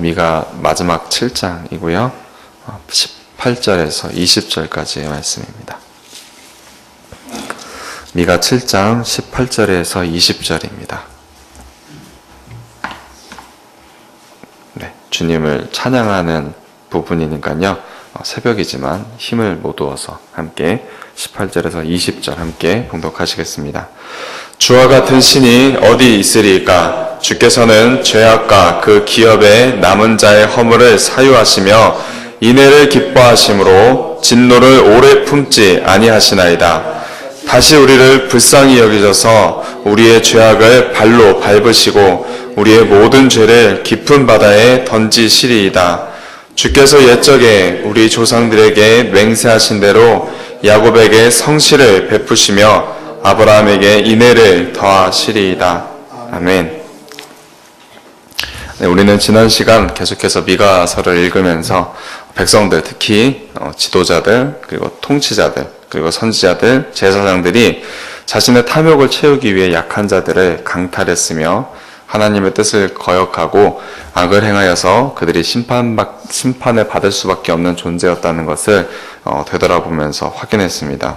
미가 마지막 7장이고요. 18절에서 20절까지의 말씀입니다. 미가 7장 18절에서 20절입니다. 네, 주님을 찬양하는 부분이니까요. 새벽이지만 힘을 모두어서 함께 18절에서 20절 함께 봉독하시겠습니다. 주와 같은 신이 어디 있으리까? 주께서는 죄악과 그 기업의 남은 자의 허물을 사유하시며 인애를 기뻐하심으로 진노를 오래 품지 아니하시나이다. 다시 우리를 불쌍히 여기셔서 우리의 죄악을 발로 밟으시고 우리의 모든 죄를 깊은 바다에 던지시리이다. 주께서 옛적에 우리 조상들에게 맹세하신 대로 야곱에게 성실을 베푸시며 아브라함에게 인애를 더하시리이다. 아멘. 네, 우리는 지난 시간 계속해서 미가서를 읽으면서 백성들, 특히 지도자들, 그리고 통치자들, 그리고 선지자들, 제사장들이 자신의 탐욕을 채우기 위해 약한 자들을 강탈했으며 하나님의 뜻을 거역하고 악을 행하여서 그들이 심판을 받을 수밖에 없는 존재였다는 것을 되돌아보면서 확인했습니다.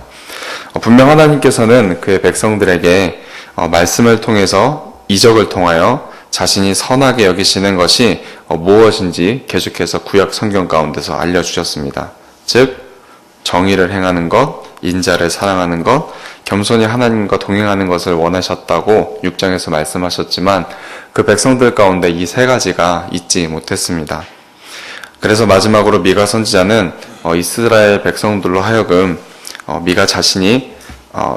분명 하나님께서는 그의 백성들에게 말씀을 통해서 이적을 통하여 자신이 선하게 여기시는 것이 무엇인지 계속해서 구약 성경 가운데서 알려주셨습니다. 즉 정의를 행하는 것, 인자를 사랑하는 것, 겸손히 하나님과 동행하는 것을 원하셨다고 6장에서 말씀하셨지만 그 백성들 가운데 이 세 가지가 있지 못했습니다. 그래서 마지막으로 미가 선지자는 이스라엘 백성들로 하여금 미가 자신이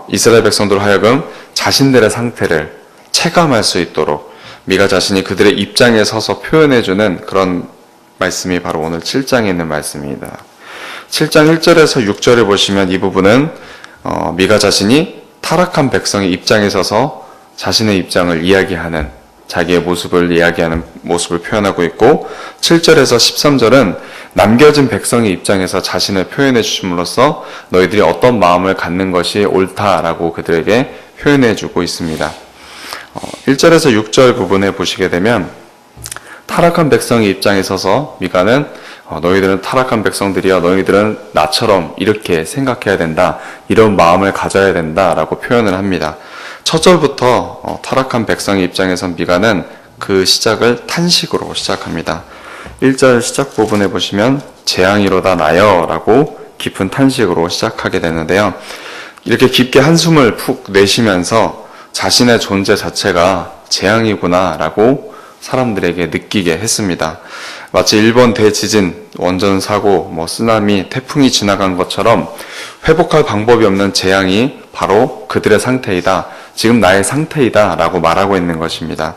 이스라엘 백성들로 하여금 자신들의 상태를 체감할 수 있도록 미가 자신이 그들의 입장에 서서 표현해주는 그런 말씀이 바로 오늘 7장에 있는 말씀입니다. 7장 1절에서 6절을 보시면 이 부분은 미가 자신이 타락한 백성의 입장에 서서 자신의 입장을 이야기하는, 자기의 모습을 이야기하는 모습을 표현하고 있고, 7절에서 13절은 남겨진 백성의 입장에서 자신을 표현해 주심으로써 너희들이 어떤 마음을 갖는 것이 옳다라고 그들에게 표현해 주고 있습니다. 1절에서 6절 부분에 보시게 되면 타락한 백성의 입장에 서서 미가는 너희들은 타락한 백성들이여 너희들은 나처럼 이렇게 생각해야 된다, 이런 마음을 가져야 된다라고 표현을 합니다. 첫 절부터 타락한 백성의 입장에서 미가는 그 시작을 탄식으로 시작합니다. 1절 시작 부분에 보시면 재앙이로다 나여 라고 깊은 탄식으로 시작하게 되는데요. 이렇게 깊게 한숨을 푹 내쉬면서 자신의 존재 자체가 재앙이구나 라고 사람들에게 느끼게 했습니다. 마치 일본 대지진, 원전 사고, 쓰나미, 태풍이 지나간 것처럼 회복할 방법이 없는 재앙이 바로 그들의 상태이다, 지금 나의 상태이다 라고 말하고 있는 것입니다.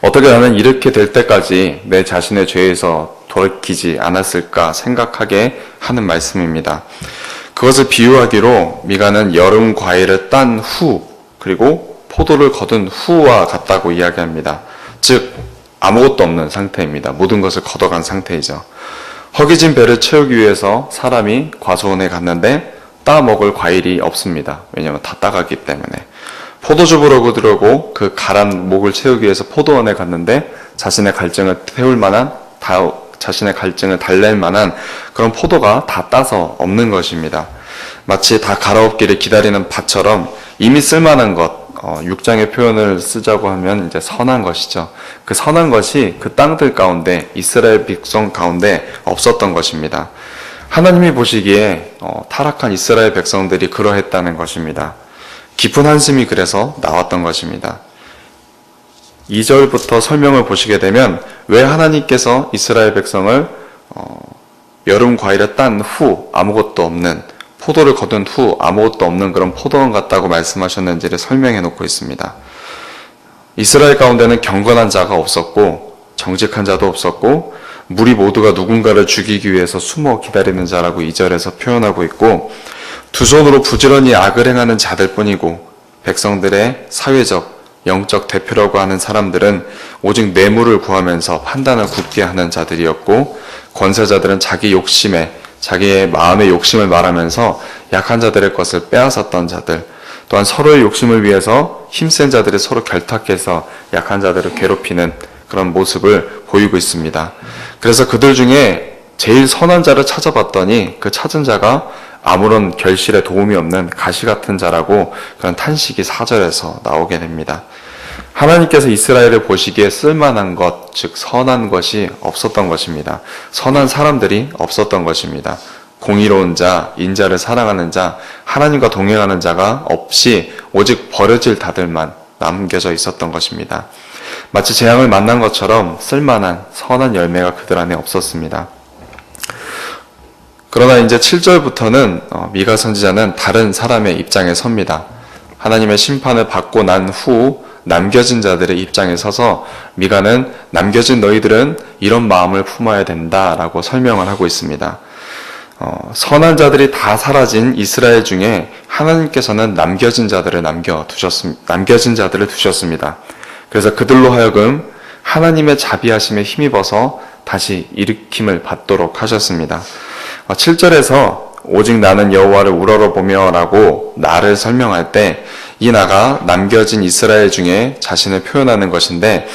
어떻게 나는 이렇게 될 때까지 내 자신의 죄에서 돌이키지 않았을까 생각하게 하는 말씀입니다. 그것을 비유하기로 미가는 여름 과일을 딴 후, 그리고 포도를 거둔 후와 같다고 이야기합니다. 즉 아무것도 없는 상태입니다. 모든 것을 걷어간 상태이죠. 허기진 배를 채우기 위해서 사람이 과수원에 갔는데 따먹을 과일이 없습니다. 왜냐하면 다 따가기 때문에. 포도주 들어오고 그 가란 목을 채우기 위해서 포도원에 갔는데 자신의 갈증을 태울 만한, 자신의 갈증을 달랠 만한 그런 포도가 다 따서 없는 것입니다. 마치 다 갈아엎기를 기다리는 밭처럼 이미 쓸만한 것, 6장의 표현을 쓰자고 하면 이제 선한 것이죠. 그 선한 것이 그 땅들 가운데, 이스라엘 백성 가운데 없었던 것입니다. 하나님이 보시기에 타락한 이스라엘 백성들이 그러했다는 것입니다. 깊은 한숨이 그래서 나왔던 것입니다. 2절부터 설명을 보시게 되면 왜 하나님께서 이스라엘 백성을 여름 과일을 딴 후 아무것도 없는, 포도를 거둔 후 아무것도 없는 그런 포도원 같다고 말씀하셨는지를 설명해 놓고 있습니다. 이스라엘 가운데는 경건한 자가 없었고 정직한 자도 없었고 무리 모두가 누군가를 죽이기 위해서 숨어 기다리는 자라고 2절에서 표현하고 있고, 두 손으로 부지런히 악을 행하는 자들 뿐이고 백성들의 사회적, 영적 대표라고 하는 사람들은 오직 뇌물을 구하면서 판단을 굳게 하는 자들이었고, 권세자들은 자기 욕심에, 자기의 마음의 욕심을 말하면서 약한 자들의 것을 빼앗았던 자들, 또한 서로의 욕심을 위해서 힘센 자들이 서로 결탁해서 약한 자들을 괴롭히는 그런 모습을 보이고 있습니다. 그래서 그들 중에 제일 선한 자를 찾아봤더니 그 찾은 자가 아무런 결실에 도움이 없는 가시 같은 자라고 그런 탄식이 4절에서 나오게 됩니다. 하나님께서 이스라엘을 보시기에 쓸만한 것, 즉 선한 것이 없었던 것입니다. 선한 사람들이 없었던 것입니다. 공의로운 자, 인자를 사랑하는 자, 하나님과 동행하는 자가 없이 오직 버려질 자들만 남겨져 있었던 것입니다. 마치 재앙을 만난 것처럼 쓸만한 선한 열매가 그들 안에 없었습니다. 그러나 이제 7절부터는 미가 선지자는 다른 사람의 입장에 섭니다. 하나님의 심판을 받고 난 후 남겨진 자들의 입장에 서서 미가는 남겨진 너희들은 이런 마음을 품어야 된다라고 설명을 하고 있습니다. 선한 자들이 다 사라진 이스라엘 중에 하나님께서는 남겨진 자들을 두셨습니다. 그래서 그들로 하여금 하나님의 자비하심에 힘입어서 다시 일으킴을 받도록 하셨습니다. 7절에서 오직 나는 여호와를 우러러보며 라고 나를 설명할 때 이 나가 남겨진 이스라엘 중에 자신을 표현하는 것인데,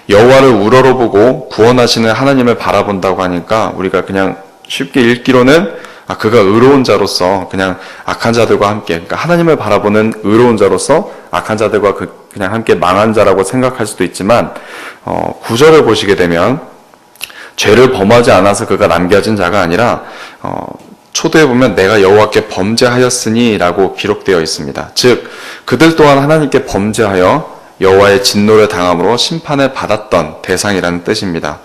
여호와를 우러러보고 구원하시는 하나님을 바라본다고 하니까 우리가 그냥 쉽게 읽기로는 그가 의로운 자로서 그냥 악한 자들과 함께, 그러니까 하나님을 바라보는 의로운 자로서 악한 자들과 그냥 함께 망한 자라고 생각할 수도 있지만, 9절을 보시게 되면 죄를 범하지 않아서 그가 남겨진 자가 아니라 초대에 보면 내가 여호와께 범죄하였으니 라고 기록되어 있습니다. 즉 그들 또한 하나님께 범죄하여 여호와의 진노를 당함으로 심판을 받았던 대상이라는 뜻입니다.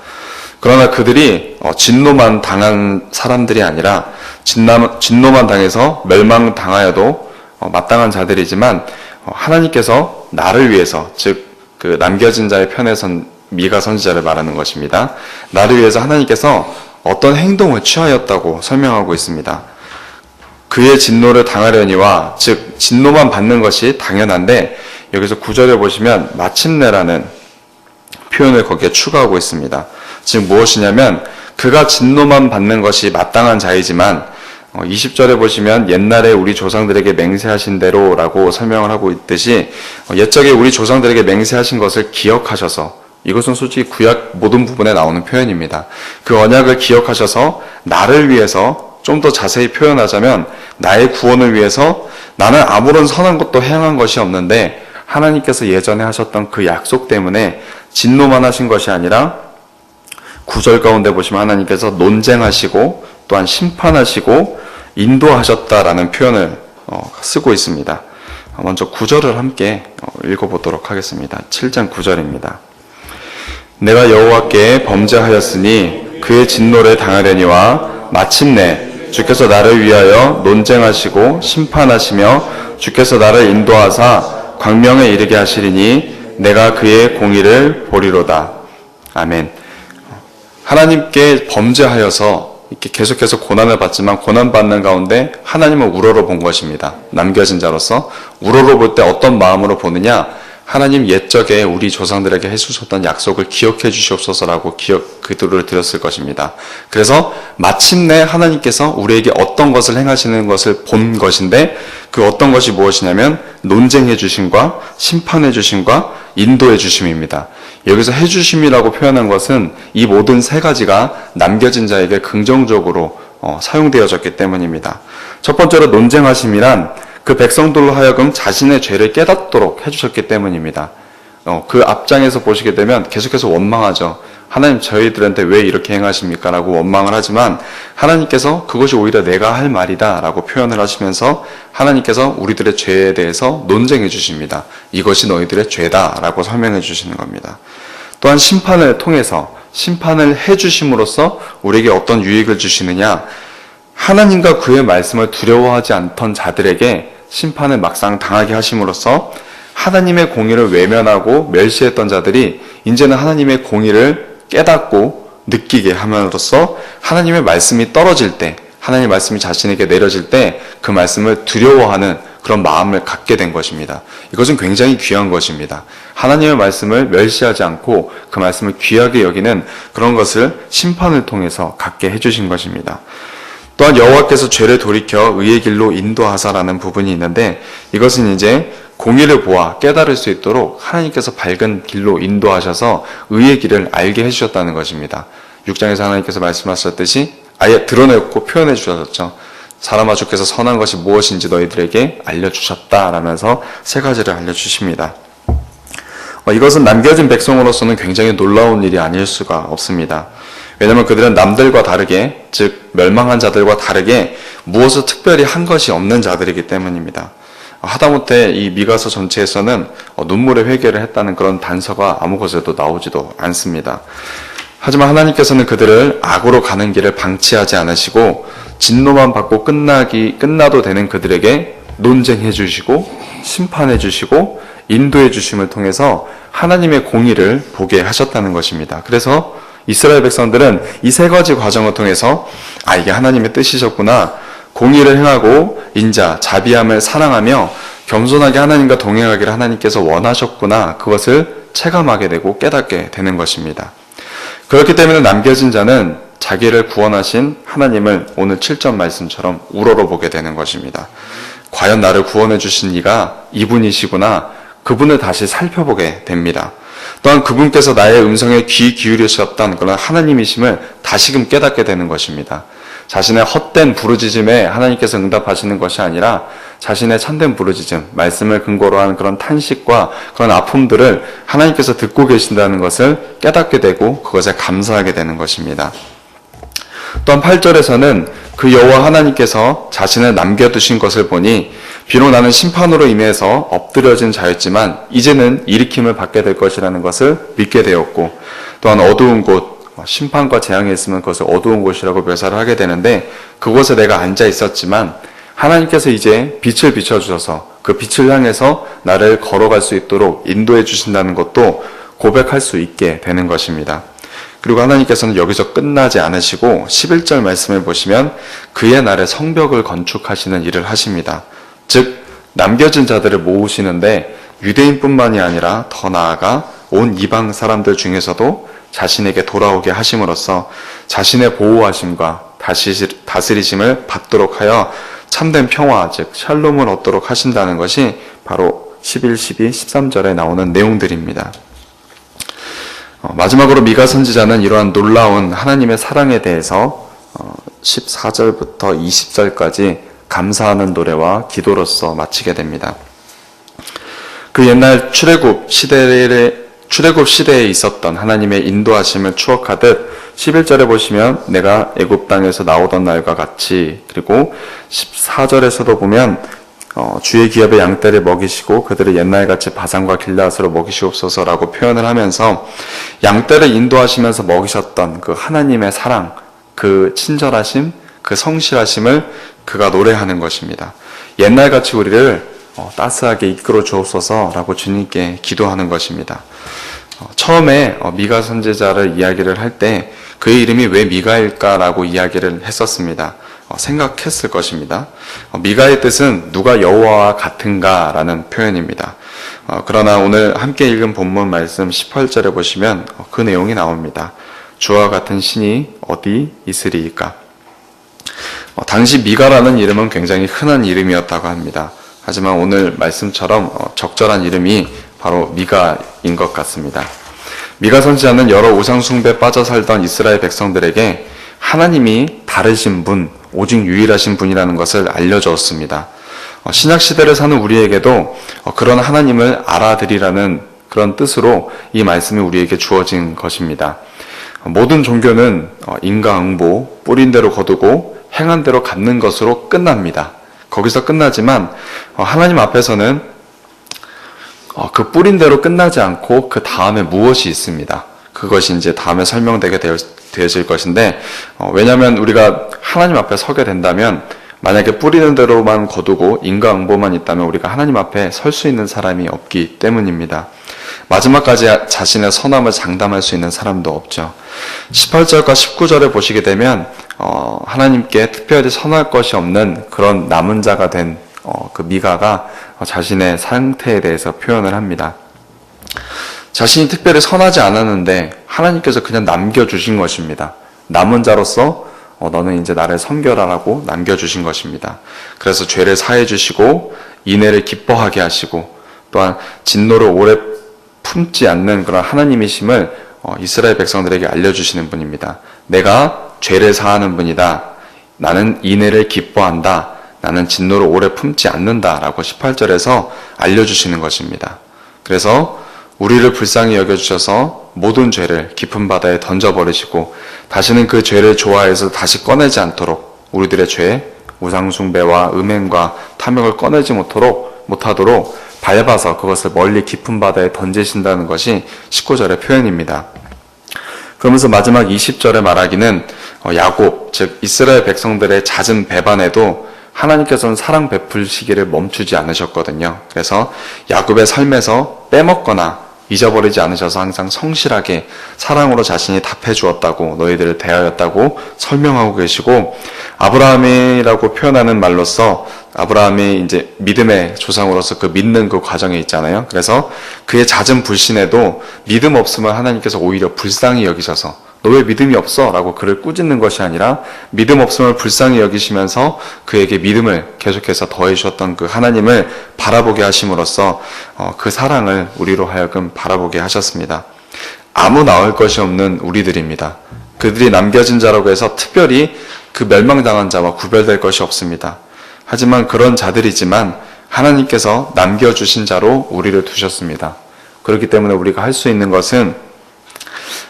그러나 그들이 진노만 당한 사람들이 아니라 진노만 당해서 멸망당하여도 마땅한 자들이지만, 하나님께서 나를 위해서, 즉 그 남겨진 자의 편에 선 미가 선지자를 말하는 것입니다. 나를 위해서 하나님께서 어떤 행동을 취하였다고 설명하고 있습니다. 그의 진노를 당하려니와, 즉 진노만 받는 것이 당연한데, 여기서 9절에 보시면 마침내라는 표현을 거기에 추가하고 있습니다. 즉 무엇이냐면 그가 진노만 받는 것이 마땅한 자이지만, 20절에 보시면 옛날에 우리 조상들에게 맹세하신 대로라고 설명을 하고 있듯이 옛적에 우리 조상들에게 맹세하신 것을 기억하셔서, 이것은 솔직히 구약 모든 부분에 나오는 표현입니다. 그 언약을 기억하셔서 나를 위해서 좀 더 자세히 표현하자면 나의 구원을 위해서 나는 아무런 선한 것도 행한 것이 없는데 하나님께서 예전에 하셨던 그 약속 때문에 진노만 하신 것이 아니라 9절 가운데 보시면 하나님께서 논쟁하시고 또한 심판하시고 인도하셨다라는 표현을 쓰고 있습니다. 먼저 9절을 함께 읽어보도록 하겠습니다. 7장 9절입니다. 내가 여호와께 범죄하였으니 그의 진노를 당하려니와 마침내 주께서 나를 위하여 논쟁하시고 심판하시며 주께서 나를 인도하사 광명에 이르게 하시리니 내가 그의 공의를 보리로다. 아멘. 하나님께 범죄하여서 이렇게 계속해서 고난을 받지만 고난받는 가운데 하나님을 우러러본 것입니다. 남겨진 자로서 우러러볼 때 어떤 마음으로 보느냐? 하나님 옛적에 우리 조상들에게 해주셨던 약속을 기억해 주시옵소서라고 기도를 드렸을 것입니다. 그래서 마침내 하나님께서 우리에게 어떤 것을 행하시는 것을 본 것인데, 그 어떤 것이 무엇이냐면 논쟁해 주심과 심판해 주심과 인도해 주심입니다. 여기서 해주심이라고 표현한 것은 이 모든 세 가지가 남겨진 자에게 긍정적으로 사용되어졌기 때문입니다. 첫 번째로 논쟁하심이란 그 백성들로 하여금 자신의 죄를 깨닫도록 해주셨기 때문입니다. 그 앞장에서 보시게 되면 계속해서 원망하죠. 하나님 저희들한테 왜 이렇게 행하십니까? 라고 원망을 하지만 하나님께서 그것이 오히려 내가 할 말이다 라고 표현을 하시면서 하나님께서 우리들의 죄에 대해서 논쟁해 주십니다. 이것이 너희들의 죄다 라고 설명해 주시는 겁니다. 또한 심판을 통해서 심판을 해 주심으로써 우리에게 어떤 유익을 주시느냐, 하나님과 그의 말씀을 두려워하지 않던 자들에게 심판을 막상 당하게 하심으로써 하나님의 공의를 외면하고 멸시했던 자들이 이제는 하나님의 공의를 깨닫고 느끼게 함으로써 하나님의 말씀이 떨어질 때, 하나님의 말씀이 자신에게 내려질 때 그 말씀을 두려워하는 그런 마음을 갖게 된 것입니다. 이것은 굉장히 귀한 것입니다. 하나님의 말씀을 멸시하지 않고 그 말씀을 귀하게 여기는 그런 것을 심판을 통해서 갖게 해주신 것입니다. 또한 여호와께서 죄를 돌이켜 의의 길로 인도하사라는 부분이 있는데, 이것은 이제 공의를 보아 깨달을 수 있도록 하나님께서 밝은 길로 인도하셔서 의의 길을 알게 해주셨다는 것입니다. 6장에서 하나님께서 말씀하셨듯이 아예 드러내고 표현해 주셨죠. 사람아 주께서 선한 것이 무엇인지 너희들에게 알려주셨다라면서 세 가지를 알려주십니다. 이것은 남겨진 백성으로서는 굉장히 놀라운 일이 아닐 수가 없습니다. 왜냐하면 그들은 남들과 다르게, 즉 멸망한 자들과 다르게 무엇을 특별히 한 것이 없는 자들이기 때문입니다. 하다못해 이 미가서 전체에서는 눈물의 회개를 했다는 그런 단서가 아무 곳에도 나오지도 않습니다. 하지만 하나님께서는 그들을 악으로 가는 길을 방치하지 않으시고 진노만 받고 끝나도 되는 그들에게 논쟁해 주시고 심판해 주시고 인도해 주심을 통해서 하나님의 공의를 보게 하셨다는 것입니다. 그래서 이스라엘 백성들은 이 세 가지 과정을 통해서 이게 하나님의 뜻이셨구나, 공의를 행하고 인자, 자비함을 사랑하며 겸손하게 하나님과 동행하기를 하나님께서 원하셨구나, 그것을 체감하게 되고 깨닫게 되는 것입니다. 그렇기 때문에 남겨진 자는 자기를 구원하신 하나님을 오늘 7절 말씀처럼 우러러보게 되는 것입니다. 과연 나를 구원해 주신 이가 이분이시구나, 그분을 다시 살펴보게 됩니다. 또한 그분께서 나의 음성에 귀 기울이셨던 그런 하나님이심을 다시금 깨닫게 되는 것입니다. 자신의 헛된 부르짖음에 하나님께서 응답하시는 것이 아니라 자신의 참된 부르짖음, 말씀을 근거로 한 그런 탄식과 그런 아픔들을 하나님께서 듣고 계신다는 것을 깨닫게 되고 그것에 감사하게 되는 것입니다. 또한 8절에서는 그 여호와 하나님께서 자신을 남겨두신 것을 보니 비록 나는 심판으로 인해서 엎드려진 자였지만 이제는 일으킴을 받게 될 것이라는 것을 믿게 되었고, 또한 어두운 곳, 심판과 재앙이 있으면 그것을 어두운 곳이라고 묘사를 하게 되는데, 그곳에 내가 앉아 있었지만 하나님께서 이제 빛을 비춰주셔서 그 빛을 향해서 나를 걸어갈 수 있도록 인도해 주신다는 것도 고백할 수 있게 되는 것입니다. 그리고 하나님께서는 여기서 끝나지 않으시고 11절 말씀을 보시면 그의 날에 성벽을 건축하시는 일을 하십니다. 즉 남겨진 자들을 모으시는데 유대인뿐만이 아니라 더 나아가 온 이방 사람들 중에서도 자신에게 돌아오게 하심으로써 자신의 보호하심과 다스리심을 받도록 하여 참된 평화, 즉 샬롬을 얻도록 하신다는 것이 바로 11, 12, 13절에 나오는 내용들입니다. 마지막으로 미가 선지자는 이러한 놀라운 하나님의 사랑에 대해서 14절부터 20절까지 감사하는 노래와 기도로서 마치게 됩니다. 그 옛날 출애굽 시대에 있었던 하나님의 인도하심을 추억하듯 11절에 보시면 내가 애굽 땅에서 나오던 날과 같이, 그리고 14절에서도 보면 주의 기업의 양떼를 먹이시고 그들을 옛날같이 바산과 길라앗으로 먹이시옵소서라고 표현을 하면서 양떼를 인도하시면서 먹이셨던 그 하나님의 사랑, 그 친절하심, 그 성실하심을 그가 노래하는 것입니다. 옛날같이 우리를 따스하게 이끌어 주옵소서라고 주님께 기도하는 것입니다. 처음에 미가 선지자를 이야기를 할 때 그의 이름이 왜 미가일까라고 이야기를 했었습니다. 생각했을 것입니다. 미가의 뜻은 누가 여호와와 같은가라는 표현입니다. 그러나 오늘 함께 읽은 본문 말씀 18절에 보시면 그 내용이 나옵니다. 주와 같은 신이 어디 있으리이까. 당시 미가라는 이름은 굉장히 흔한 이름이었다고 합니다. 하지만 오늘 말씀처럼 적절한 이름이 바로 미가인 것 같습니다. 미가 선지자는 여러 우상 숭배에 빠져 살던 이스라엘 백성들에게 하나님이 다르신 분, 오직 유일하신 분이라는 것을 알려주었습니다. 신약 시대를 사는 우리에게도 그런 하나님을 알아들이라는 그런 뜻으로 이 말씀이 우리에게 주어진 것입니다. 모든 종교는 인과응보, 뿌린 대로 거두고 행한 대로 갚는 것으로 끝납니다. 거기서 끝나지만 하나님 앞에서는 그 뿌린 대로 끝나지 않고 그 다음에 무엇이 있습니다. 그것이 이제 다음에 설명되게 되어질 것인데, 왜냐하면 우리가 하나님 앞에 서게 된다면 만약에 뿌리는 대로만 거두고 인과응보만 있다면 우리가 하나님 앞에 설 수 있는 사람이 없기 때문입니다. 마지막까지 자신의 선함을 장담할 수 있는 사람도 없죠. 18절과 19절에 보시게 되면 하나님께 특별히 선할 것이 없는 그런 남은 자가 된 그 미가가 자신의 상태에 대해서 표현을 합니다. 자신이 특별히 선하지 않았는데 하나님께서 그냥 남겨주신 것입니다. 남은 자로서 너는 이제 나를 섬겨라라고 남겨주신 것입니다. 그래서 죄를 사해 주시고 인애를 기뻐하게 하시고 또한 진노를 오래 품지 않는 그런 하나님이심을 이스라엘 백성들에게 알려주시는 분입니다. 내가 죄를 사하는 분이다. 나는 인애를 기뻐한다. 나는 진노를 오래 품지 않는다. 라고 18절에서 알려주시는 것입니다. 그래서 우리를 불쌍히 여겨주셔서 모든 죄를 깊은 바다에 던져버리시고 다시는 그 죄를 좋아해서 다시 꺼내지 않도록 우리들의 죄, 우상숭배와 음행과 탐욕을 꺼내지 못하도록 밟아서 그것을 멀리 깊은 바다에 던지신다는 것이 19절의 표현입니다. 그러면서 마지막 20절에 말하기는 야곱, 즉 이스라엘 백성들의 잦은 배반에도 하나님께서는 사랑 베풀시기를 멈추지 않으셨거든요. 그래서 야곱의 삶에서 빼먹거나 잊어버리지 않으셔서 항상 성실하게 사랑으로 자신이 답해 주었다고, 너희들을 대하였다고 설명하고 계시고, 아브라함이라고 표현하는 말로써 아브라함이 이제 믿음의 조상으로서 그 믿는 그 과정에 있잖아요. 그래서 그의 잦은 불신에도 믿음 없으면 하나님께서 오히려 불쌍히 여기셔서 너 왜 믿음이 없어? 라고 그를 꾸짖는 것이 아니라 믿음 없음을 불쌍히 여기시면서 그에게 믿음을 계속해서 더해 주셨던 그 하나님을 바라보게 하심으로써 그 사랑을 우리로 하여금 바라보게 하셨습니다. 아무 나을 것이 없는 우리들입니다. 그들이 남겨진 자라고 해서 특별히 그 멸망당한 자와 구별될 것이 없습니다. 하지만 그런 자들이지만 하나님께서 남겨주신 자로 우리를 두셨습니다. 그렇기 때문에 우리가 할 수 있는 것은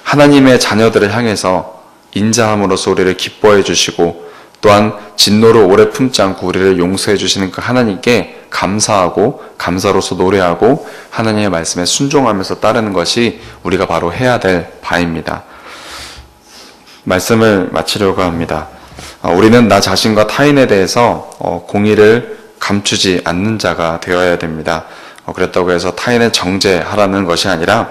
하나님의 자녀들을 향해서 인자함으로써 우리를 기뻐해 주시고 또한 진노를 오래 품지 않고 우리를 용서해 주시는 그 하나님께 감사하고 감사로서 노래하고 하나님의 말씀에 순종하면서 따르는 것이 우리가 바로 해야 될 바입니다. 말씀을 마치려고 합니다. 우리는 나 자신과 타인에 대해서 공의를 감추지 않는 자가 되어야 됩니다. 그랬다고 해서 타인을 정죄하라는 것이 아니라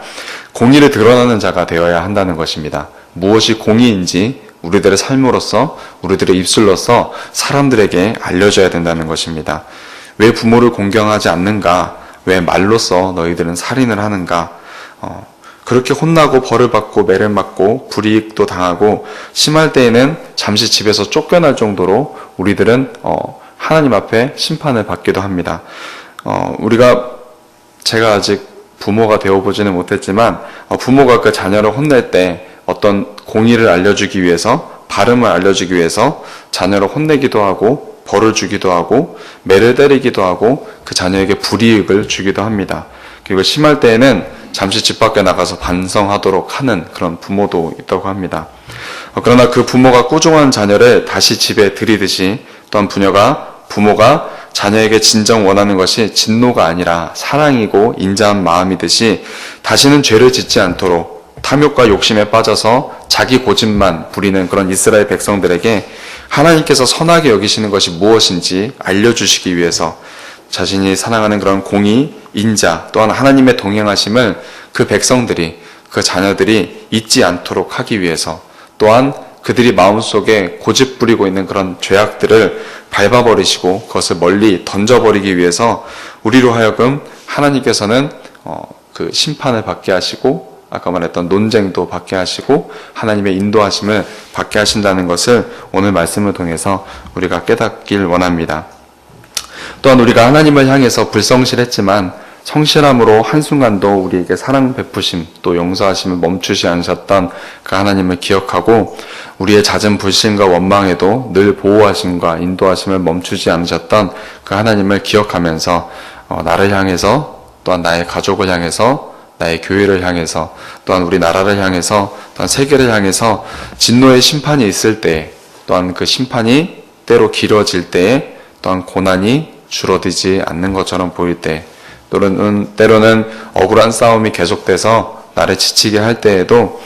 공의를 드러나는 자가 되어야 한다는 것입니다. 무엇이 공의인지 우리들의 삶으로서 우리들의 입술로서 사람들에게 알려줘야 된다는 것입니다. 왜 부모를 공경하지 않는가? 왜 말로써 너희들은 살인을 하는가? 그렇게 혼나고 벌을 받고 매를 맞고 불이익도 당하고 심할 때에는 잠시 집에서 쫓겨날 정도로 우리들은 하나님 앞에 심판을 받기도 합니다. 제가 아직 부모가 되어보지는 못했지만 부모가 그 자녀를 혼낼 때 어떤 공의를 알려주기 위해서 바름을 알려주기 위해서 자녀를 혼내기도 하고 벌을 주기도 하고 매를 때리기도 하고 그 자녀에게 불이익을 주기도 합니다. 그리고 심할 때에는 잠시 집 밖에 나가서 반성하도록 하는 그런 부모도 있다고 합니다. 그러나 그 부모가 꾸중한 자녀를 다시 집에 들이듯이 또한 부모가 자녀에게 진정 원하는 것이 진노가 아니라 사랑이고 인자한 마음이듯이 다시는 죄를 짓지 않도록 탐욕과 욕심에 빠져서 자기 고집만 부리는 그런 이스라엘 백성들에게 하나님께서 선하게 여기시는 것이 무엇인지 알려주시기 위해서 자신이 사랑하는 그런 공의, 인자 또한 하나님의 동행하심을 그 백성들이, 그 자녀들이 잊지 않도록 하기 위해서 또한 그들이 마음속에 고집 부리고 있는 그런 죄악들을 밟아버리시고 그것을 멀리 던져버리기 위해서 우리로 하여금 하나님께서는 그 심판을 받게 하시고 아까 말했던 논쟁도 받게 하시고 하나님의 인도하심을 받게 하신다는 것을 오늘 말씀을 통해서 우리가 깨닫길 원합니다. 또한 우리가 하나님을 향해서 불성실했지만 성실함으로 한순간도 우리에게 사랑 베푸심 또 용서하심을 멈추지 않으셨던 그 하나님을 기억하고 우리의 잦은 불신과 원망에도 늘 보호하심과 인도하심을 멈추지 않으셨던 그 하나님을 기억하면서 나를 향해서 또한 나의 가족을 향해서 나의 교회를 향해서 또한 우리 나라를 향해서 또한 세계를 향해서 진노의 심판이 있을 때 또한 그 심판이 때로 길어질 때에 또한 고난이 줄어들지 않는 것처럼 보일 때 때로는 억울한 싸움이 계속돼서 나를 지치게 할 때에도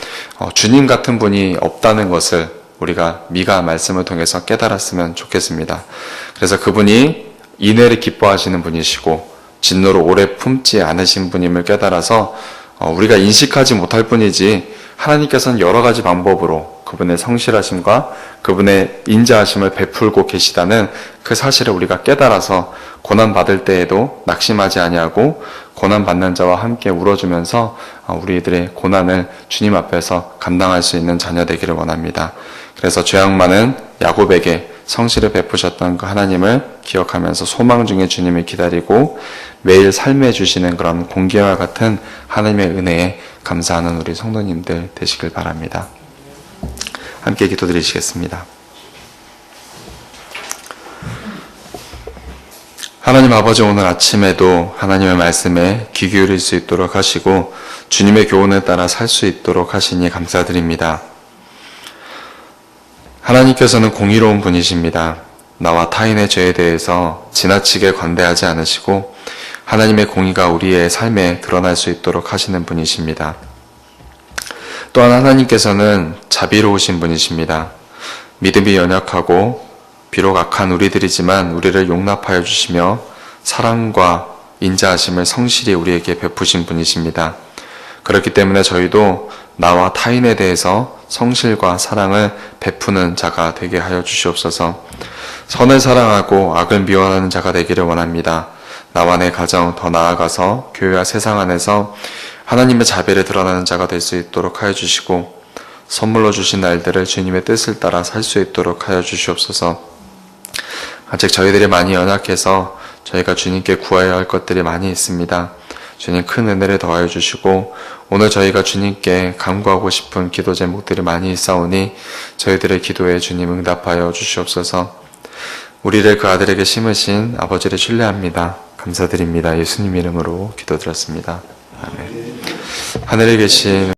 주님 같은 분이 없다는 것을 우리가 미가 말씀을 통해서 깨달았으면 좋겠습니다. 그래서 그분이 인애를 기뻐하시는 분이시고 진노를 오래 품지 않으신 분임을 깨달아서 우리가 인식하지 못할 뿐이지 하나님께서는 여러 가지 방법으로 그분의 성실하심과 그분의 인자하심을 베풀고 계시다는 그 사실을 우리가 깨달아서 고난받을 때에도 낙심하지 아니하고 고난받는 자와 함께 울어주면서 우리들의 고난을 주님 앞에서 감당할 수 있는 자녀 되기를 원합니다. 그래서 죄악 많은 야곱에게 성실을 베푸셨던 그 하나님을 기억하면서 소망 중에 주님을 기다리고 매일 삶에 주시는 그런 공기와 같은 하나님의 은혜에 감사하는 우리 성도님들 되시길 바랍니다. 함께 기도드리시겠습니다. 하나님 아버지, 오늘 아침에도 하나님의 말씀에 귀 기울일 수 있도록 하시고 주님의 교훈에 따라 살 수 있도록 하시니 감사드립니다. 하나님께서는 공의로운 분이십니다. 나와 타인의 죄에 대해서 지나치게 관대하지 않으시고 하나님의 공의가 우리의 삶에 드러날 수 있도록 하시는 분이십니다. 또한 하나님께서는 자비로우신 분이십니다. 믿음이 연약하고 비록 악한 우리들이지만 우리를 용납하여 주시며 사랑과 인자하심을 성실히 우리에게 베푸신 분이십니다. 그렇기 때문에 저희도 나와 타인에 대해서 성실과 사랑을 베푸는 자가 되게 하여 주시옵소서. 선을 사랑하고 악을 미워하는 자가 되기를 원합니다. 나와 내 가정, 더 나아가서 교회와 세상 안에서 하나님의 자비를 드러나는 자가 될 수 있도록 하여 주시고 선물로 주신 날들을 주님의 뜻을 따라 살 수 있도록 하여 주시옵소서. 아직 저희들이 많이 연약해서 저희가 주님께 구해야 할 것들이 많이 있습니다. 주님 큰 은혜를 더하여 주시고 오늘 저희가 주님께 간구하고 싶은 기도 제목들이 많이 있사오니 저희들의 기도에 주님 응답하여 주시옵소서. 우리를 그 아들에게 심으신 아버지를 신뢰합니다. 감사드립니다. 예수님 이름으로 기도드렸습니다. 아멘. 하늘에 계신